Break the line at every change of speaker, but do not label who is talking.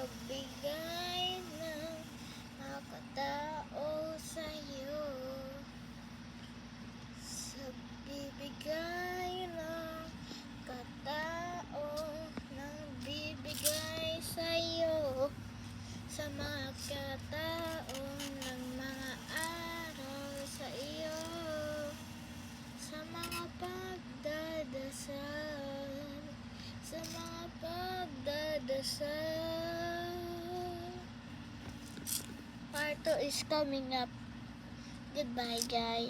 pagbigay ng makatao sa'yo, sa bibigay ng katao nang bibigay sa'yo, sa mga katao ng mga araw sa iyo, sa mga pagdadasal, sa mga pagdadasal. Part 2 is coming up. Goodbye, guys.